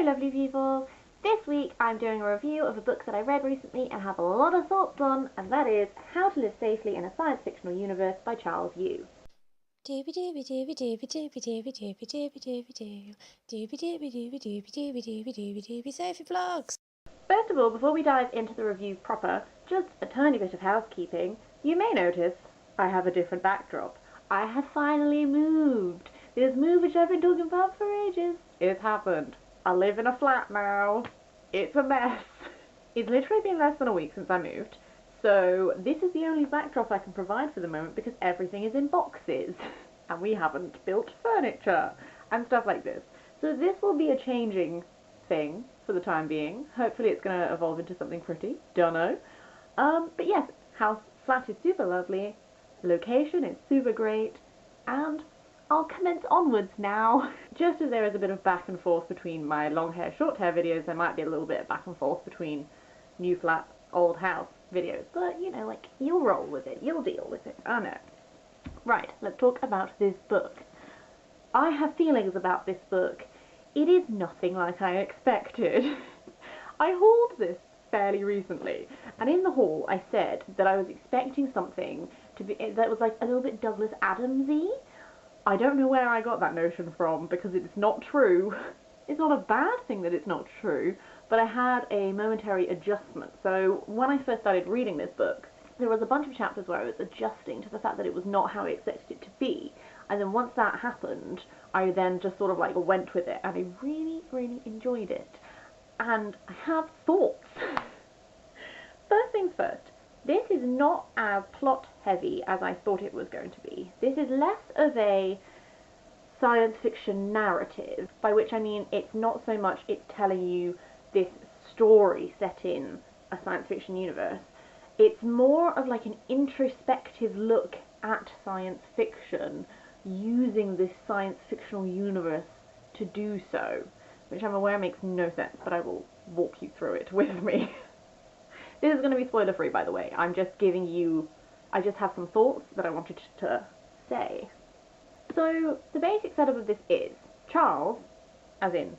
Hello lovely people! This week I'm doing a review of a book that I read recently and have a lot of thoughts on, and that is How to Live Safely in a Science Fictional Universe by Charles Yu. Safety vlogs. First of all, before we dive into the review proper, just a tiny bit of housekeeping. You may notice I have a different backdrop. I have finally moved. This move which I've been talking about for ages. It's happened. I live in a flat now. It's a mess. It's literally been less than a week since I moved, so this is the only backdrop I can provide for the moment because everything is in boxes and we haven't built furniture and stuff like this. So this will be a changing thing for the time being. Hopefully it's going to evolve into something pretty. Dunno. But yes, flat is super lovely, location is super great, and I'll commence onwards now. Just as there is a bit of back and forth between my long hair, short hair videos, there might be a little bit of back and forth between new flat, old house videos. But, you know, like, you'll roll with it. You'll deal with it. I know. Right, let's talk about this book. I have feelings about this book. It is nothing like I expected. I hauled this fairly recently, and in the haul I said that I was expecting something to be that was like a little bit Douglas Adams-y. I don't know where I got that notion from, because it's not true. It's not a bad thing that it's not true, but I had a momentary adjustment. So when I first started reading this book, there was a bunch of chapters where I was adjusting to the fact that it was not how I expected it to be, and then once that happened, I then just sort of like went with it, and I really, really enjoyed it. And I have thoughts. First things first. This is not as plot heavy as I thought it was going to be. This is less of a science fiction narrative, by which I mean it's not so much it's telling you this story set in a science fiction universe. It's more of like an introspective look at science fiction using this science fictional universe to do so, which I'm aware makes no sense, but I will walk you through it with me. This is going to be spoiler free, by the way. I'm just giving you, I just have some thoughts that I wanted to say. So, the basic setup of this is, Charles, as in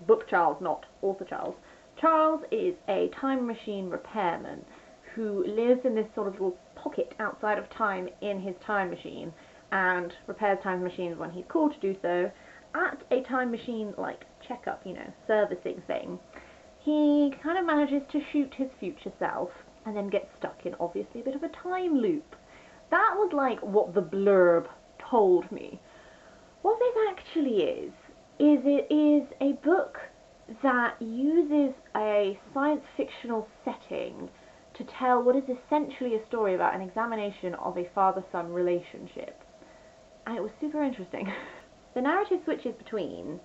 book Charles, not author Charles, Charles is a time machine repairman who lives in this sort of little pocket outside of time in his time machine, and repairs time machines when he's called to do so, at a time machine, like, checkup, you know, servicing thing. He kind of manages to shoot his future self, and then gets stuck in, obviously, a bit of a time loop. That was like what the blurb told me. What this actually is it is a book that uses a science fictional setting to tell what is essentially a story about an examination of a father-son relationship. And it was super interesting. The narrative switches between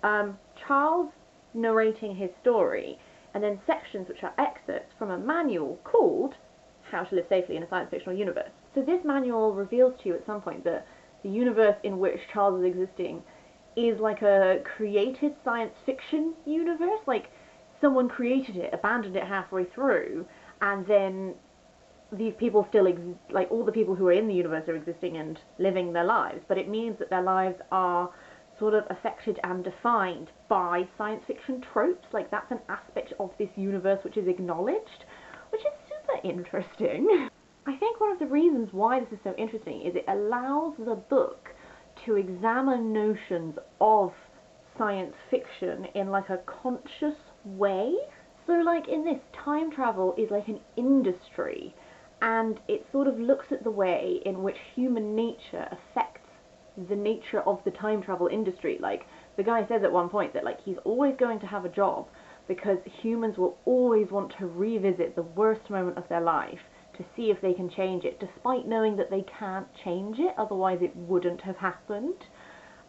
Charles narrating his story, and then sections which are excerpts from a manual called How to Live Safely in a Science Fictional Universe. So this manual reveals to you at some point that the universe in which Charles is existing is like a created science fiction universe. Like, someone created it, abandoned it halfway through, and then these people still exist, like all the people who are in the universe are existing and living their lives, but it means that their lives are sort of affected and defined by science fiction tropes. Like, that's an aspect of this universe which is acknowledged, which is super interesting. I think one of the reasons why this is so interesting is it allows the book to examine notions of science fiction in like a conscious way. So like in this, time travel is like an industry, and it sort of looks at the way in which human nature affects the nature of the time travel industry. Like, the guy says at one point that like he's always going to have a job because humans will always want to revisit the worst moment of their life to see if they can change it, despite knowing that they can't change it, otherwise it wouldn't have happened.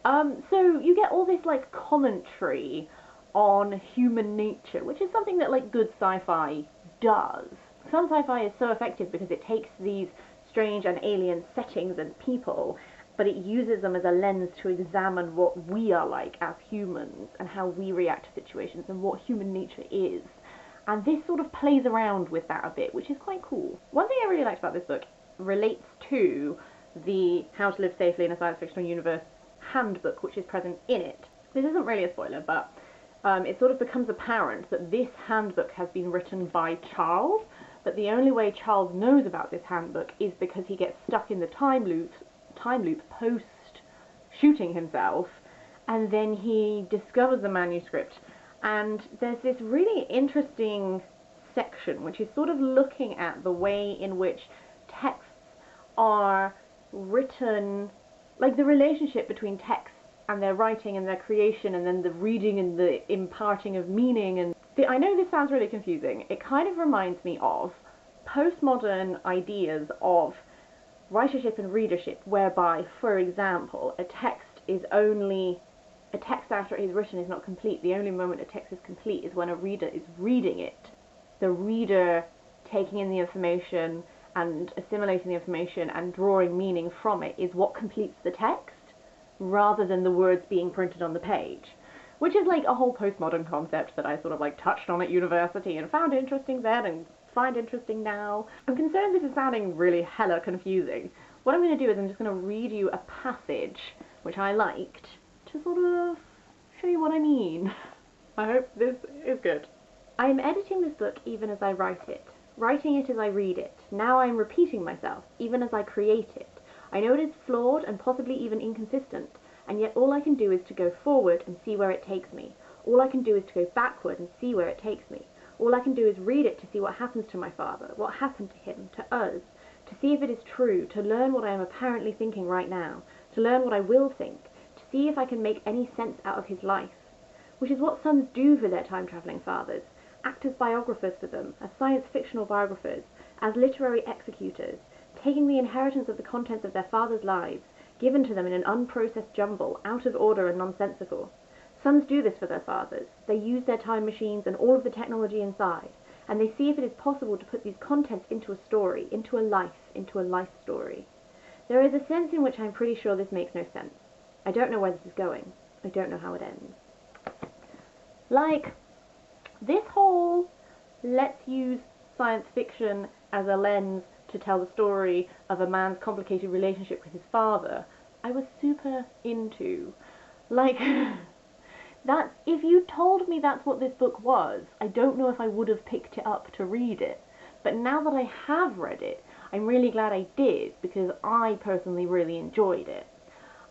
So you get all this like commentary on human nature, which is something that like good sci-fi does. Some sci-fi is so effective because it takes these strange and alien settings and people, but it uses them as a lens to examine what we are like as humans and how we react to situations and what human nature is. And this sort of plays around with that a bit, which is quite cool. One thing I really liked about this book relates to the How to Live Safely in a Science Fictional Universe handbook, which is present in it. This isn't really a spoiler, but it sort of becomes apparent that this handbook has been written by Charles, but the only way Charles knows about this handbook is because he gets stuck in the time loop post shooting himself, and then he discovers the manuscript. And there's this really interesting section which is sort of looking at the way in which texts are written, like the relationship between texts and their writing and their creation, and then the reading and the imparting of meaning. And I know this sounds really confusing. It kind of reminds me of postmodern ideas of writership and readership, whereby, for example, a text after it is written is not complete. The only moment a text is complete is when a reader is reading it. The reader taking in the information and assimilating the information and drawing meaning from it is what completes the text, rather than the words being printed on the page, which is like a whole postmodern concept that I sort of like touched on at university and found interesting then and find interesting now. I'm concerned this is sounding really hella confusing. What I'm going to do is I'm just going to read you a passage which I liked to sort of show you what I mean. I hope this is good. I am editing this book even as I write it, writing it as I read it. Now I am repeating myself, even as I create it. I know it is flawed and possibly even inconsistent, and yet all I can do is to go forward and see where it takes me. All I can do is to go backward and see where it takes me. All I can do is read it to see what happens to my father, what happened to him, to us, to see if it is true, to learn what I am apparently thinking right now, to learn what I will think, to see if I can make any sense out of his life. Which is what sons do for their time-travelling fathers, act as biographers for them, as science-fictional biographers, as literary executors, taking the inheritance of the contents of their fathers' lives, given to them in an unprocessed jumble, out of order and nonsensical. Sons do this for their fathers. They use their time machines and all of the technology inside, and they see if it is possible to put these contents into a story, into a life story. There is a sense in which I'm pretty sure this makes no sense. I don't know where this is going. I don't know how it ends. Like, this whole let's use science fiction as a lens to tell the story of a man's complicated relationship with his father, I was super into. Like, that, if you told me that's what this book was, I don't know if I would have picked it up to read it. But now that I have read it, I'm really glad I did, because I personally really enjoyed it.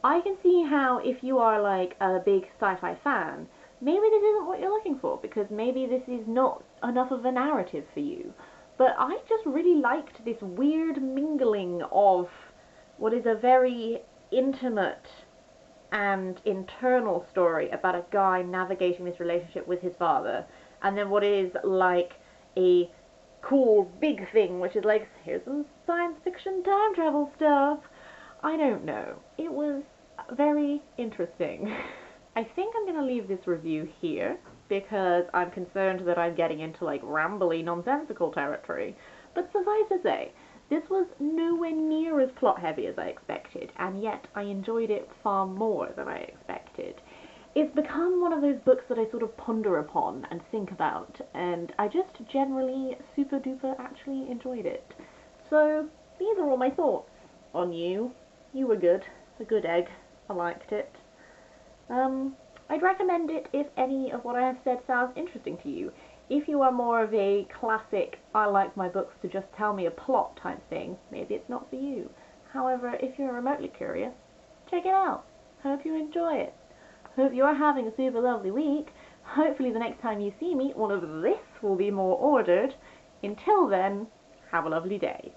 I can see how, if you are like a big sci-fi fan, maybe this isn't what you're looking for, because maybe this is not enough of a narrative for you. But I just really liked this weird mingling of what is a very intimate and internal story about a guy navigating this relationship with his father, and then what is like a cool big thing, which is like, here's some science fiction time travel stuff. I don't know. It was very interesting. I think I'm going to leave this review here, because I'm concerned that I'm getting into like rambly, nonsensical territory. But suffice to say, this was nowhere near as plot heavy as I expected, and yet I enjoyed it far more than I expected. It's become one of those books that I sort of ponder upon and think about, and I just generally super duper actually enjoyed it. So these are all my thoughts on you. You were good. A good egg. I liked it. I'd recommend it if any of what I have said sounds interesting to you. If you are more of a classic, I like my books to just tell me a plot type thing, maybe it's not for you. However, if you're remotely curious, check it out. Hope you enjoy it. Hope you're having a super lovely week. Hopefully the next time you see me, all of this will be more ordered. Until then, have a lovely day.